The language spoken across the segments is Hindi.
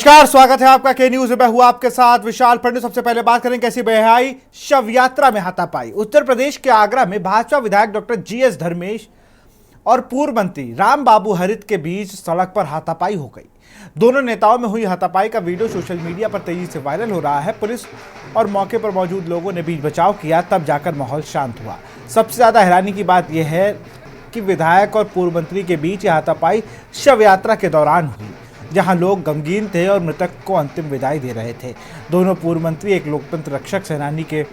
नमस्कार, स्वागत है आपका के न्यूज में। मैं हूं आपके साथ विशाल पंडित। सबसे पहले बात करें कैसी बेहयाई शव यात्रा में हाथापाई। उत्तर प्रदेश के आगरा में भाजपा विधायक डॉक्टर जीएस धर्मेश और पूर्व मंत्री रामबाबू हरित के बीच सड़क पर हाथापाई हो गई। दोनों नेताओं में हुई हाथापाई का वीडियो सोशल मीडिया पर तेजी से वायरल हो रहा है। पुलिस और मौके पर मौजूद लोगों ने बीच बचाव किया, तब जाकर माहौल शांत हुआ। सबसे ज्यादा हैरानी की बात यह है कि विधायक और पूर्व मंत्री के बीच यह हाथापाई शव यात्रा के दौरान हुई, जहां लोग गमगीन थे और मृतक को अंतिम विदाई दे रहे थे। दोनों पूर्व मंत्री एक लोकतंत्र रक्षक सेनानी के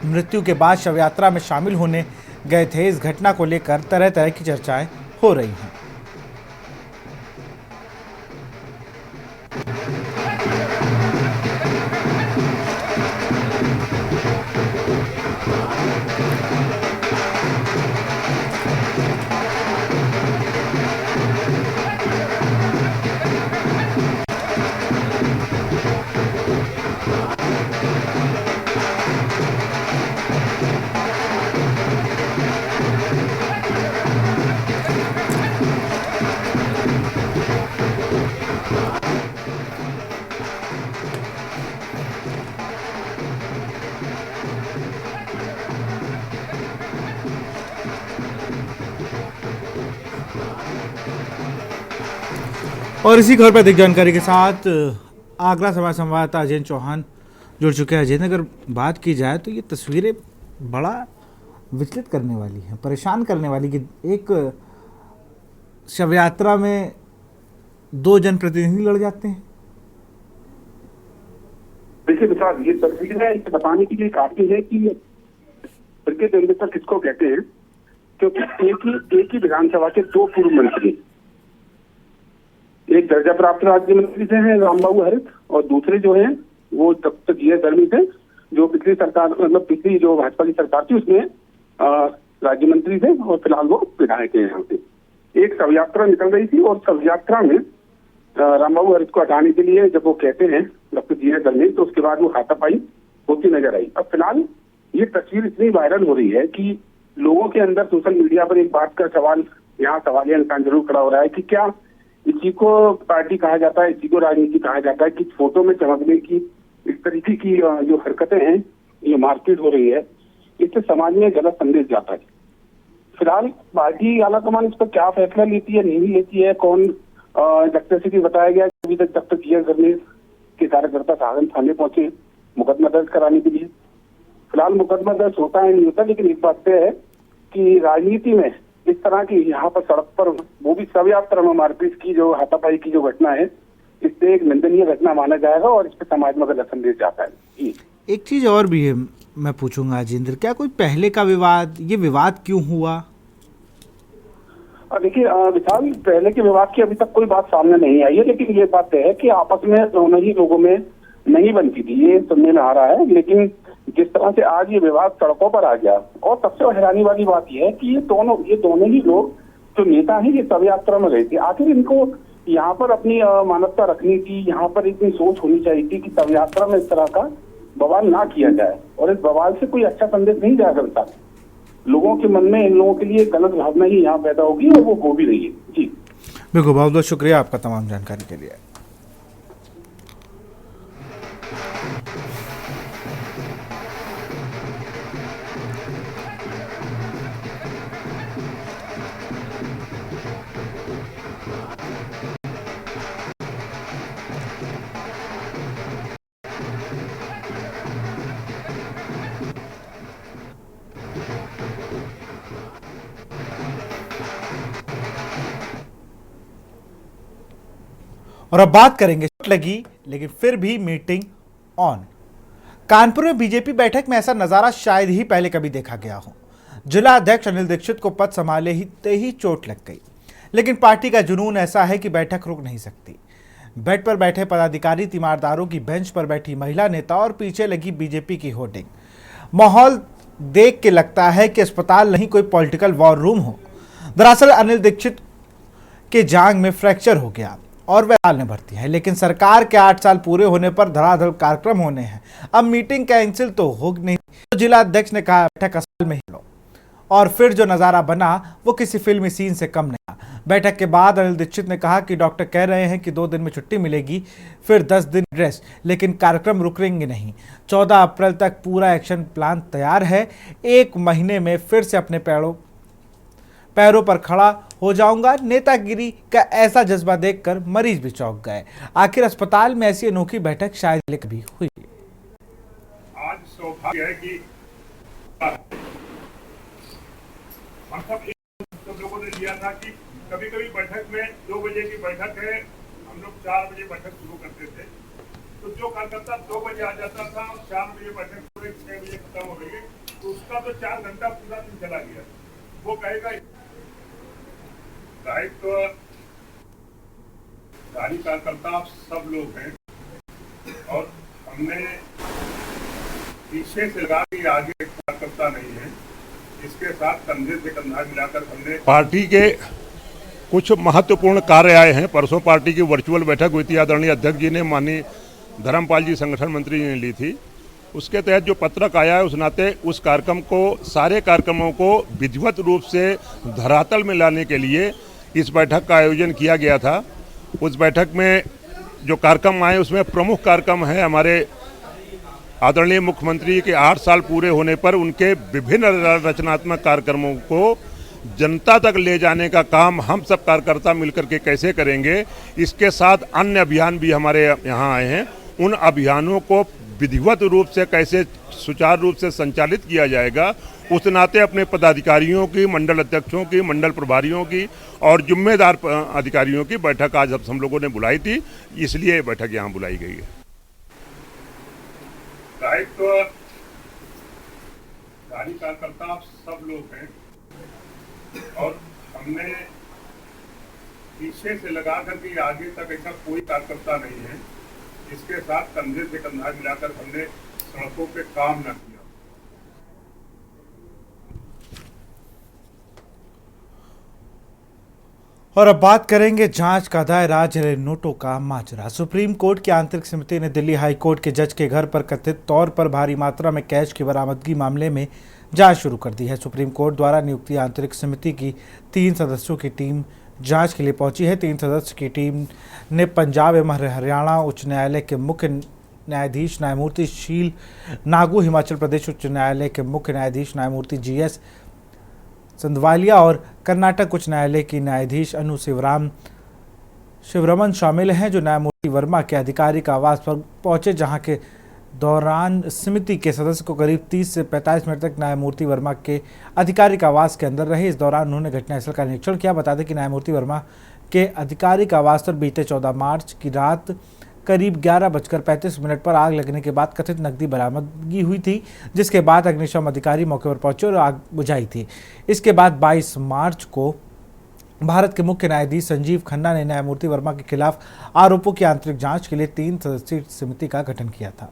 मृत्यु के बाद शव यात्रा में शामिल होने गए थे। इस घटना को लेकर तरह तरह की चर्चाएं हो रही हैं। और इसी खबर पर अधिक जानकारी के साथ आगरा समाचार संवाददाता अजय चौहान जुड़ चुके हैं। अजय, अगर बात की जाए तो ये तस्वीरें बड़ा विचलित करने वाली हैं, परेशान करने वाली, कि एक शव यात्रा में दो जनप्रतिनिधि लड़ जाते हैं। देखिए विशाल, ये तस्वीर है, इसे बताने के लिए काफी है कि ब्रिगेड अम्बेडकर किसको कहते हैं, क्योंकि एक ही विधानसभा के दो पूर्व मंत्री, एक दर्जा प्राप्त राज्य मंत्री से हैं रामबाबू हरित, और दूसरे जो हैं वो डॉक्टर जीएस धर्मेश थे, जो पिछली सरकार, मतलब पिछली जो भाजपा की सरकार थी उसमें राज्य मंत्री थे, और फिलहाल वो विधायक हैं यहाँ पे। एक शव यात्रा निकल रही थी और शव यात्रा में रामबाबू हरित को हटाने के लिए जब वो कहते हैं डॉक्टर जीएस धर्मेश, तो उसके बाद वो हाथापाई होती नजर आई। अब फिलहाल ये तस्वीर इतनी वायरल हो रही है कि लोगों के अंदर सोशल मीडिया पर एक बात का सवाल, यहाँ सवालिया निशान जरूर खड़ा हो रहा है कि क्या इसी को पार्टी कहा जाता है, इसी को राजनीति कहा जाता है, कि फोटो में चमकने की इस तरीके की जो हरकतें हैं, ये मारपीट हो रही है, इससे समाज में गलत संदेश जाता है। फिलहाल पार्टी आलाकमान इस पर क्या फैसला लेती है, नहीं लेती है, कौन डॉक्टर बताया गया अभी तक डॉक्टर जीएस धर्मेश के कार्यकर्ता साधन थाने पहुंचे मुकदमा दर्ज कराने के लिए। फिलहाल मुकदमा दर्ज होता है नहीं होता, लेकिन एक बात तय है कि राजनीति में इस तरह की यहाँ पर सड़क पर, वो भी शव यात्रा में मारपीट की, जो हाथापाई की जो घटना है, इससे एक निंदनीय घटना माना जाएगा और इस पर समाज में गलत संदेश जाता है। एक चीज और भी है, मैं पूछूंगा अजिंदर, क्या कोई पहले का विवाद, ये विवाद क्यों हुआ? देखिए विशाल, पहले के विवाद की अभी तक कोई बात सामने नहीं आई है, लेकिन ये बात है कि आपस में दोनों ही लोगों में नहीं बनती थी, ये सुनने में आ रहा है। लेकिन जिस तरह से आज ये विवाद सड़कों पर आ गया, और सबसे हैरानी वाली बात यह है कि ये दोनों ही लोग जो नेता हैं, ये शव यात्रा में गए थे। आखिर इनको यहाँ पर अपनी मानवता रखनी थी, यहाँ पर इतनी सोच होनी चाहिए थी कि शव यात्रा में इस तरह का बवाल ना किया जाए, और इस बवाल से कोई अच्छा संदेश नहीं जा सकता। लोगों के मन में इन लोगों के लिए गलत भावना ही यहाँ पैदा होगी, और वो हो भी रही है। जी बिल्कुल, बहुत बहुत शुक्रिया आपका तमाम जानकारी के लिए। और अब बात करेंगे, लगी लेकिन फिर भी मीटिंग ऑन। कानपुर में बीजेपी बैठक में ऐसा नजारा शायद ही पहले कभी देखा गया हो। जिला अध्यक्ष अनिल दीक्षित को पद संभाले ही चोट लग गई, लेकिन पार्टी का जुनून ऐसा है कि बैठक रुक नहीं सकती। बेड पर बैठे पदाधिकारी, तीमारदारों की बेंच पर बैठी महिला नेता और पीछे लगी बीजेपी की होर्डिंग। माहौल देख के लगता है कि अस्पताल नहीं कोई पॉलिटिकल वॉर रूम हो। दरअसल अनिल दीक्षित के जांग में फ्रैक्चर हो गया और वे हाल में भर्ती है, लेकिन सरकार के 8 साल पूरे होने पर धड़ाधड़ कार्यक्रम होने हैं। अब मीटिंग कैंसिल तो हो नहीं, तो जिला अध्यक्ष ने कहा बैठक असल में ही लो, और फिर जो नजारा बना वो किसी फिल्मी सीन से कम नहीं। बैठक के बाद अनिल दीक्षित ने कहा कि डॉक्टर कह रहे हैं कि 2 दिन में छुट्टी मिलेगी, फिर 10 दिन रेस्ट, लेकिन कार्यक्रम रुकेंगे नहीं। 14 अप्रैल तक पूरा एक्शन प्लान तैयार है। 1 महीने में फिर से अपने पैरों पर खड़ा हो जाऊंगा। नेतागिरी का ऐसा जज्बा देखकर मरीज भी चौंक गए। आखिर अस्पताल में ऐसी अनोखी बैठक शायद कभी हुई। आज सौभाग्य है कि हम सब लोगों ने लिया था कि कभी कभी बैठक में 2 बजे की बैठक है, हम लोग 4 बजे बैठक शुरू करते थे, तो जो कार्यकर्ता 2 बजे आ जाता था और 4 बजे बैठक पूरे 6 बजे खत्म हो गई, तो उसका तो 4 घंटा पूरा दिन चला गया। वो कहेगा दायित्व सारी कार्यकर्ता सब लोग हैं और हमने पीछे से लगा के आगे कार्यकर्ता नहीं है, इसके साथ कंधे से कंधा मिलाकर हमने पार्टी के कुछ महत्वपूर्ण कार्य आए हैं। परसों पार्टी की वर्चुअल बैठक हुई थी, आदरणीय अध्यक्ष जी ने, माननीय धर्मपाल जी संगठन मंत्री जी ने ली थी। उसके तहत जो पत्रक आया है, उस नाते उस कार्यक्रम को, सारे कार्यक्रमों को विधिवत रूप से धरातल में लाने के लिए इस बैठक का आयोजन किया गया था। उस बैठक में जो कार्यक्रम आए उसमें प्रमुख कार्यक्रम है हमारे आदरणीय मुख्यमंत्री के 8 साल पूरे होने पर उनके विभिन्न रचनात्मक कार्यक्रमों को जनता तक ले जाने का काम हम सब कार्यकर्ता मिलकर के कैसे करेंगे। इसके साथ अन्य अभियान भी हमारे यहाँ आए हैं, उन अभियानों को विधिवत रूप से कैसे सुचारू रूप से संचालित किया जाएगा, उस नाते अपने पदाधिकारियों की, मंडल अध्यक्षों की, मंडल प्रभारियों की और जिम्मेदार अधिकारियों की बैठक आज हम लोगों ने बुलाई थी, इसलिए बैठक यहाँ बुलाई गई है। दायित्व सारी कार्यकर्ता सब लोग हैं और हमने पीछे से लगा करके आगे तक ऐसा कोई कार्यकर्ता नहीं है, इसके साथ कंधे से कंधा मिलाकर हमने सड़कों पे काम न किया। और अब बात करेंगे जांच का दायरा, जले नोटों का माजरा। सुप्रीम कोर्ट की आंतरिक समिति ने दिल्ली हाई कोर्ट के जज के घर पर कथित तौर पर भारी मात्रा में कैश की बरामदगी मामले में जांच शुरू कर दी है। सुप्रीम कोर्ट द्वारा नियुक्त आंतरिक समिति की 3 सदस्यों की टीम जांच के लिए पहुंची है। 3 सदस्य की टीम ने पंजाब एवं हरियाणा उच्च न्यायालय के मुख्य न्यायाधीश न्यायमूर्ति शील नागू, हिमाचल प्रदेश उच्च न्यायालय के मुख्य न्यायाधीश न्यायमूर्ति GS संधवालिया और कर्नाटक उच्च न्यायालय की न्यायाधीश अनु शिवरमन शामिल हैं, जो न्यायमूर्ति वर्मा के आधिकारिक आवास पर पहुंचे, जहां के दौरान समिति के सदस्य को करीब 30 से 45 मिनट तक न्यायमूर्ति वर्मा के आधिकारिक आवास के अंदर रहे। इस दौरान उन्होंने घटनास्थल का निरीक्षण किया। बता दें कि न्यायमूर्ति वर्मा के आधिकारिक आवास पर बीते 14 मार्च की रात करीब 11:35 पर आग लगने के बाद कथित नकदी बरामदगी हुई थी, जिसके बाद अग्निशम अधिकारी मौके पर पहुंचे और आग बुझाई थी। इसके बाद 22 मार्च को भारत के मुख्य न्यायाधीश संजीव खन्ना ने न्यायमूर्ति वर्मा के खिलाफ आरोपों की आंतरिक जांच के लिए 3 सदस्यीय समिति का गठन किया था।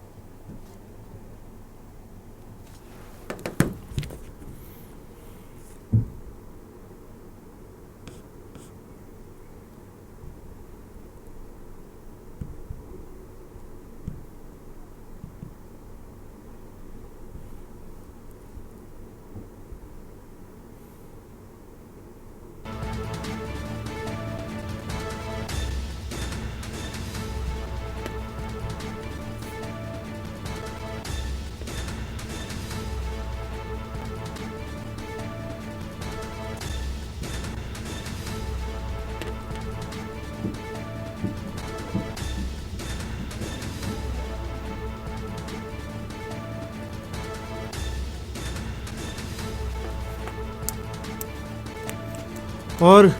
और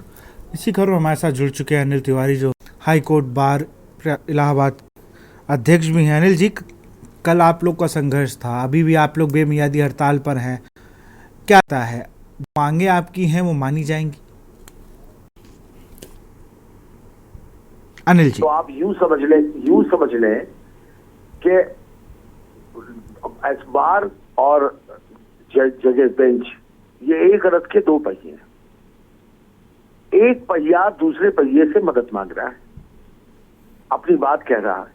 इसी खबर में हमारे साथ जुड़ चुके हैं अनिल तिवारी, जो हाई कोर्ट बार इलाहाबाद अध्यक्ष भी हैं। अनिल जी, कल आप लोग का संघर्ष था, अभी भी आप लोग बेमियादी हड़ताल पर हैं, क्या लगता है मांगे आपकी हैं वो मानी जाएंगी? अनिल जी, तो आप यूं समझ लें कि बार और जगह बेंच ये एक रथ के 2 पहिए हैं। एक पहिया दूसरे पहिए से मदद मांग रहा है, अपनी बात कह रहा है,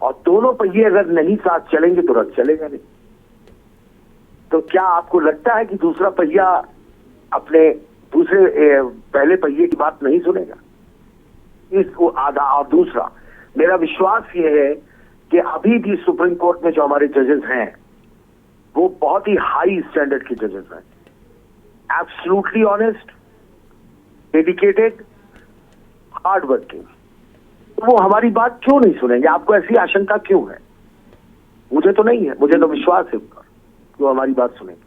और दोनों पहिए अगर नहीं साथ चलेंगे तो रथ चलेगा नहीं। तो क्या आपको लगता है कि दूसरा पहिया अपने पहले पहिए की बात नहीं सुनेगा आधा। और दूसरा, मेरा विश्वास ये है कि अभी भी सुप्रीम कोर्ट में जो हमारे जजेस हैं वो बहुत ही हाई स्टैंडर्ड के जजेस हैं, absolutely honest, dedicated, hard working. तो वो हमारी बात क्यों नहीं सुनेंगे? आपको ऐसी आशंका क्यों है? मुझे तो नहीं है, मुझे तो विश्वास है ऊपर कि वो हमारी बात सुनेंगे।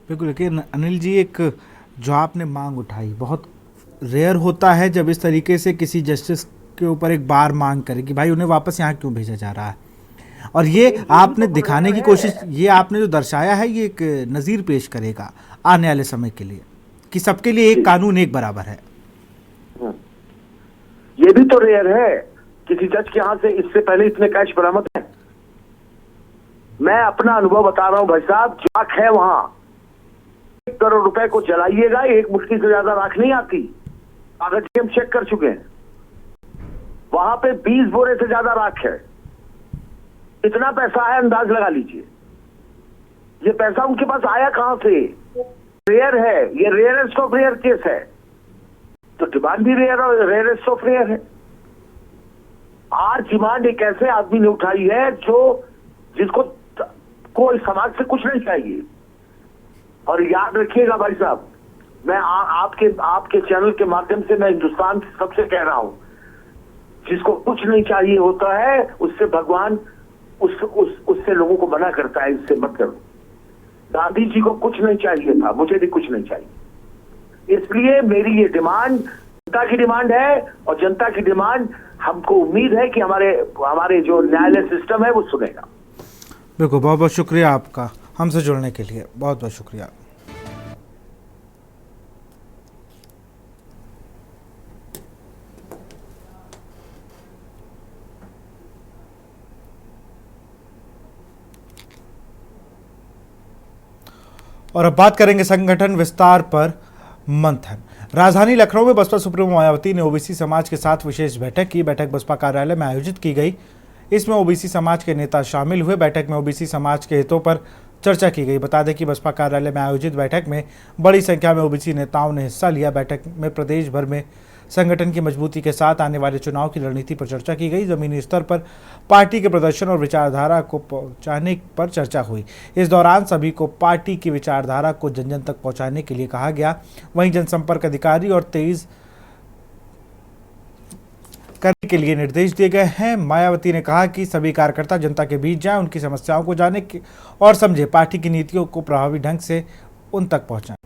बिल्कुल। लेकिन अनिल जी, एक जो आपने मांग उठाई, बहुत रेयर होता है जब इस तरीके से किसी जस्टिस के ऊपर एक बार मांग करे कि भाई उन्हें वापस यहाँ क्यों भेजा जा रहा है, और ये आपने दिखाने की कोशिश, ये आपने जो दर्शाया है, ये एक नज़ीर पेश करेगा आने वाले समय के लिए कि सबके लिए एक कानून एक बराबर है। ये भी तो रेयर है किसी जज के यहाँ से इससे पहले इतने कैश बरामद है। मैं अपना अनुभव बता रहा हूं भाई साहब, जाक है वहां, 1 करोड़ रुपए को जलाइएगा, 1 मुट्ठी से ज्यादा राख नहीं आती। कागज हम चेक कर चुके हैं, वहां पे 20 बोरे से ज्यादा राख है। इतना पैसा है, अंदाज लगा लीजिए। ये पैसा उनके पास आया कहां से? रेयर है, ये रेयरेस्ट ऑफ रेयर केस है, तो डिमांड भी रेयर और रेयरेस्ट ऑफ रेयर है। आज डिमांड एक ऐसे आदमी ने उठाई है जिसको कोई समाज से कुछ नहीं चाहिए। और याद रखिएगा भाई साहब, मैं आपके चैनल के माध्यम से मैं हिंदुस्तान सबसे कह रहा हूं, जिसको कुछ नहीं चाहिए होता है उससे भगवान उससे लोगों को मना करता है, इससे मत करो। गांधी जी को कुछ नहीं चाहिए था, मुझे भी कुछ नहीं चाहिए। इसलिए मेरी ये डिमांड जनता की डिमांड है, और जनता की डिमांड हमको उम्मीद है कि हमारे जो न्यायालय सिस्टम है वो सुनेगा। बिल्कुल, बहुत बहुत शुक्रिया आपका हमसे जुड़ने के लिए, बहुत बहुत शुक्रिया। और अब बात करेंगे संगठन विस्तार पर मंथन। राजधानी लखनऊ में बसपा सुप्रीमो मायावती ने ओबीसी समाज के साथ विशेष बैठक की। बैठक बसपा कार्यालय में आयोजित की गई। इसमें ओबीसी समाज के नेता शामिल हुए। बैठक में ओबीसी समाज के हितों पर चर्चा की गई। बता दें कि बसपा कार्यालय में आयोजित बैठक में बड़ी संख्या में ओबीसी नेताओं ने हिस्सा लिया। बैठक में प्रदेश भर में संगठन की मजबूती के साथ आने वाले चुनाव की रणनीति पर चर्चा की गई। जमीनी स्तर पर पार्टी के प्रदर्शन और विचारधारा को पहुंचाने पर चर्चा हुई। इस दौरान सभी को पार्टी की विचारधारा को जन जन तक पहुंचाने के लिए कहा गया। वहीं जनसंपर्क अधिकारी और तेज करने के लिए निर्देश दिए गए हैं। मायावती ने कहा कि सभी कार्यकर्ता जनता के बीच जाएं, उनकी समस्याओं को जाने और समझे, पार्टी की नीतियों को प्रभावी ढंग से उन तक पहुंचाएं।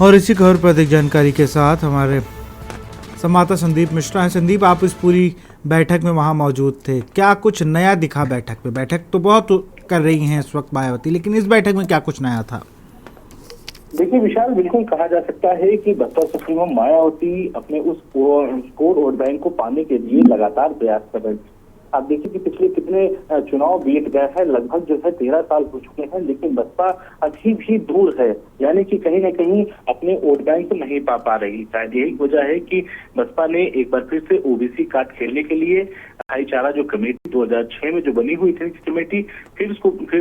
और इसी खबर पर अधिक जानकारी के साथ हमारे संवाददाता संदीप मिश्रा हैं। संदीप, आप इस पूरी बैठक में वहां मौजूद थे, क्या कुछ नया दिखा बैठक में? बैठक तो बहुत कर रही हैं इस वक्त मायावती, लेकिन इस बैठक में क्या कुछ नया था? देखिए विशाल, बिल्कुल कहा जा सकता है कि बसपा सुप्रीमो मायावती अपने उस कोर वोट बैंक को पाने के लिए लगातार प्रयास कर रहे हैं। आप देखिए कि पिछले कितने चुनाव बीत गए हैं, लगभग जो है 13 साल हो चुके हैं, लेकिन बसपा अभी भी दूर है, यानी कि कहीं न कहीं अपने वोट बैंक को नहीं पा रही। शायद यही वजह है कि बसपा ने एक बार फिर से ओबीसी कार्ड खेलने के लिए भाईचारा जो कमेटी 2006 में जो बनी हुई थी कमेटी, फिर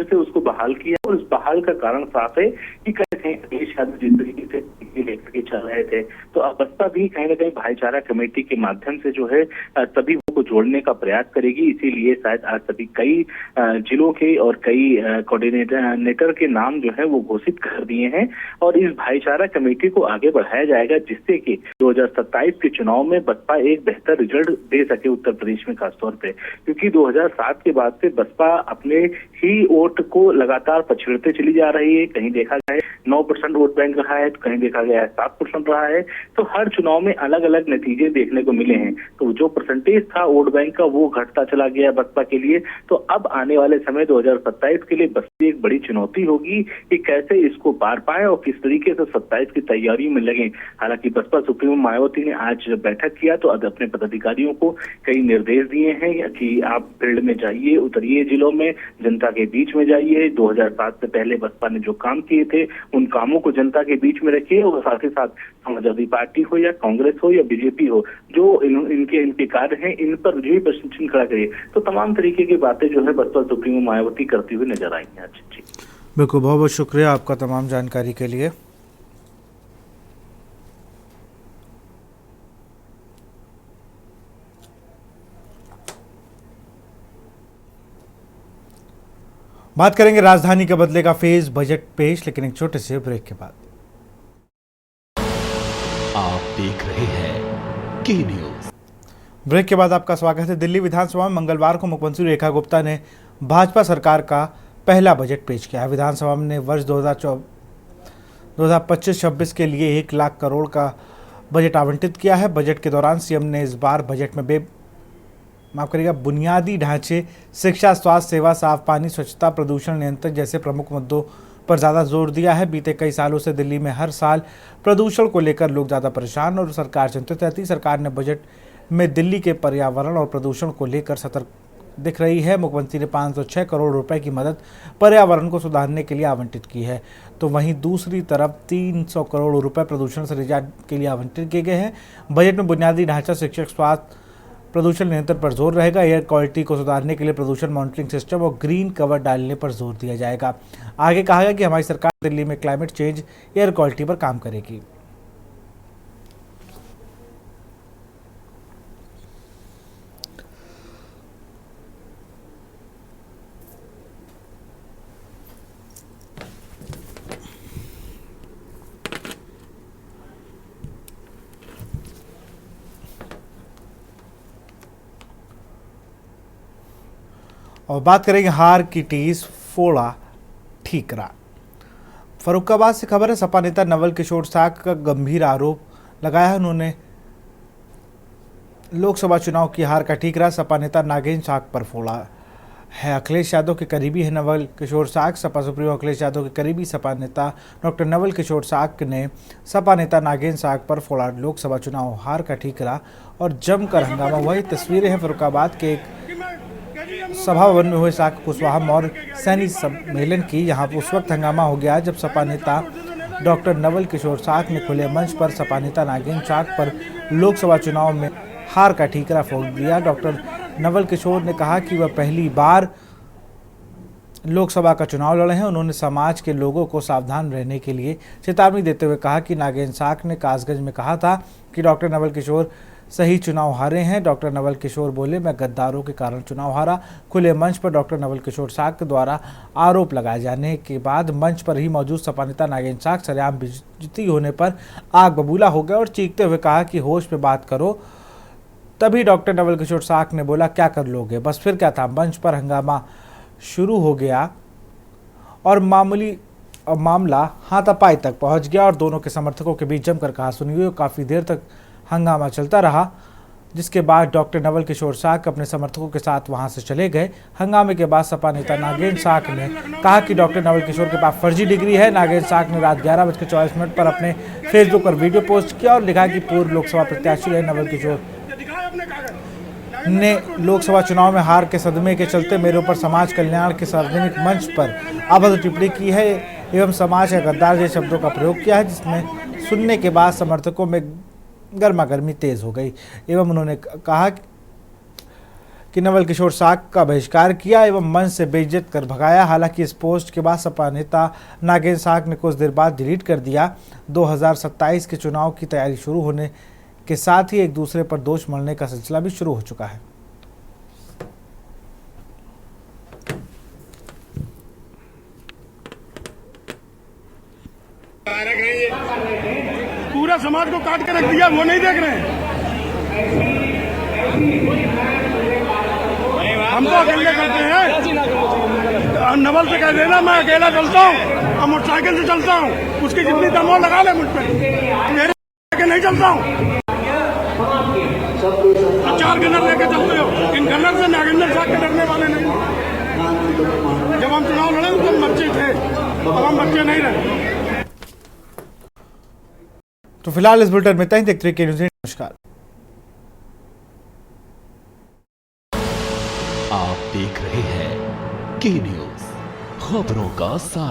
से उसको बहाल किया। और उस बहाल का कारण साफ है कि कहीं अखिलेश यादव जिस तरीके से भी लेकर के चल रहे थे। तो अब बसपा भी कहीं ना कहीं भाईचारा कमेटी के माध्यम से जो है सभी को जोड़ने का प्रयास करेगी। इसीलिए शायद आज सभी कई जिलों के और कई कोऑर्डिनेटर के नाम जो है वो घोषित कर दिए हैं और इस भाईचारा कमेटी को आगे बढ़ाया जाएगा, जिससे कि 2027 के चुनाव में बसपा एक बेहतर रिजल्ट दे सके उत्तर प्रदेश में खासतौर पे, क्योंकि 2007 के बाद से बसपा अपने ही वोट को लगातार पछड़ते चली जा रही है। कहीं देखा गया है 9% वोट बैंक रहा है, तो कहीं देखा गया है 7% रहा है। तो हर चुनाव में अलग अलग नतीजे देखने को मिले हैं। तो जो परसेंटेज था वोट बैंक का वो घटता चला गया बसपा के लिए। तो अब आने वाले समय 2027 के लिए बसपा एक बड़ी चुनौती होगी कि कैसे इसको पार पाए और किस तरीके से 27 की तैयारी में लगे। हालांकि बसपा सुप्रीमो मायावती ने आज बैठक किया तो अपने पदाधिकारियों को कई निर्देश दिए हैं कि आप फील्ड में जाइए, उतरिए जिलों में, जनता के बीच में जाइए। 2007 से पहले बसपा ने जो काम किए थे उन कामों को जनता के बीच में रखिए और साथ ही साथ समाजवादी पार्टी हो या कांग्रेस हो या बीजेपी हो, जो इनके कार्य हैं इन पर जो प्रश्न चिन्ह खड़ा करिए। तो तमाम तरीके की बातें जो है बसपा सुप्रीमो मायावती करती हुई नजर आई हैं आज। जी बिल्कुल, बहुत बहुत शुक्रिया आपका तमाम जानकारी के लिए। बात करेंगे राजधानी के बदले का फेज बजट पेश, लेकिन एक छोटे से ब्रेक के बाद। आप देख रहे हैं की न्यूज। ब्रेक के बाद आपका स्वागत है। दिल्ली विधानसभा में मंगलवार को मुख्यमंत्री रेखा गुप्ता ने भाजपा सरकार का पहला बजट पेश किया। विधानसभा ने वर्ष 2025-26 के लिए 1 लाख करोड़ का बजट आवंटित किया है। बजट के दौरान सीएम ने इस बार बजट में बुनियादी ढांचे, शिक्षा, स्वास्थ्य सेवा, साफ पानी, स्वच्छता, प्रदूषण नियंत्रण जैसे प्रमुख मुद्दों पर ज़्यादा जोर दिया है। बीते कई सालों से दिल्ली में हर साल प्रदूषण को लेकर लोग ज़्यादा परेशान और सरकार चिंतित रहती। सरकार ने बजट में दिल्ली के पर्यावरण और प्रदूषण को लेकर सतर्क दिख रही है। मुख्यमंत्री ने 506 करोड़ रुपए की मदद पर्यावरण को सुधारने के लिए आवंटित की है, तो वहीं दूसरी तरफ 300 करोड़ रुपए प्रदूषण से निजात के लिए आवंटित किए गए हैं। बजट में बुनियादी ढांचा, शिक्षक, स्वास्थ्य, प्रदूषण नियंत्रण पर जोर रहेगा। एयर क्वालिटी को सुधारने के लिए प्रदूषण मॉनिटरिंग सिस्टम और ग्रीन कवर डालने पर जोर दिया जाएगा। आगे कहा गया कि हमारी सरकार दिल्ली में क्लाइमेट चेंज, एयर क्वालिटी पर काम करेगी। और बात करेंगे हार की टीस फोड़ा ठीकरा। फर्रुखाबाद से खबर है, सपा नेता नवल किशोर साग का गंभीर आरोप लगाया है। उन्होंने लोकसभा चुनाव की हार का ठीकरा सपा नेता नागेंद्र साग पर फोड़ा है। अखिलेश यादव के करीबी है नवल किशोर साग। सपा सुप्रीमो अखिलेश यादव के करीबी सपा नेता डॉक्टर नवल किशोर साग ने सपा नेता नागेंद्र साग पर फोड़ा लोकसभा चुनाव हार का ठीकरा और जमकर हंगामा। वही तस्वीरें हैं फर्रुखाबाद के एक सभा भवन में हुए साग कुशवाहा मौर्य सैनिक सम्मेलन की। यहाँ उस वक्त हंगामा हो गया जब सपा नेता डॉक्टर नवल किशोर साग ने खुले मंच पर सपा नेता नागेंद्र साग पर लोकसभा चुनाव में हार का ठीकरा फोड़ दिया। डॉक्टर नवल किशोर ने कहा कि वह पहली बार लोकसभा का चुनाव लड़े हैं। उन्होंने समाज के लोगों को सावधान रहने के लिए चेतावनी देते हुए कहा कि नागेंद्र साग ने कासगंज में कहा था कि डॉक्टर नवल किशोर सही चुनाव हारे हैं। डॉक्टर नवल किशोर बोले, मैं गद्दारों के कारण चुनाव हारा। खुले मंच पर डॉक्टर नवल किशोर साग के द्वारा आरोप लगाए जाने के बाद मंच पर ही मौजूद सपा नेता नागेंद्र साग सरेआम बेइज्जती होने पर आग बबूला हो गए और चीखते हुए कहा कि होश में बात करो। तभी डॉक्टर नवल किशोर साग ने बोला, क्या कर लोगे, बस फिर क्या था। मंच पर हंगामा शुरू हो गया और मामला हाथापाई तक पहुंच गया और दोनों के समर्थकों के बीच जमकर कहासुनी हुई। काफ़ी देर तक हंगामा चलता रहा, जिसके बाद डॉक्टर नवल किशोर साग अपने समर्थकों के साथ वहां से चले गए। हंगामे के बाद सपा नेता नागेंद्र साग ने कहा कि डॉक्टर नवल किशोर के पास फर्जी डिग्री है। नागेंद्र साग ने रात 11:44 पर अपने फेसबुक पर वीडियो पोस्ट किया और लिखा कि पूर्व लोकसभा प्रत्याशी रहे नवल किशोर ने लोकसभा चुनाव में हार के सदमे के चलते मेरे ऊपर समाज कल्याण के सार्वजनिक मंच पर अभद्र टिप्पणी की है एवं समाज या गद्दार जैसे शब्दों का प्रयोग किया है, जिसमें सुनने के बाद समर्थकों में गर्मा गर्मी तेज हो गई। एवं उन्होंने कहा कि नवल किशोर साग का बहिष्कार किया एवं मंच से बेइज्जत कर भगाया। हालांकि इस पोस्ट के बाद सपा नेता नागेंद्र साग ने कुछ देर बाद डिलीट कर दिया। 2027 के चुनाव की तैयारी शुरू होने के साथ ही एक दूसरे पर दोष मढ़ने का सिलसिला भी शुरू हो चुका है। पूरा समाज को काट के रख दिया, वो नहीं देख रहे हैं। हम तो अकेले करते हैं। नवल से कह देना मैं अकेला चलता हूँ और मोटरसाइकिल से चलता हूँ, उसकी जितनी दम हो लगा ले मुझ पे, मेरे के नहीं चलता हूँ। 4 गनर लेके चलते हो, इन गनर से नागेंद्र साहब के डरने वाले नहीं। जब हम चुनाव लड़े तो हम बच्चे थे, अब हम बच्चे नहीं रहे। तो फिलहाल इस बुलेटिन में इतना ही। देखते रहिए के न्यूज़। नमस्कार। आप देख रहे हैं के न्यूज़, खबरों का साथ।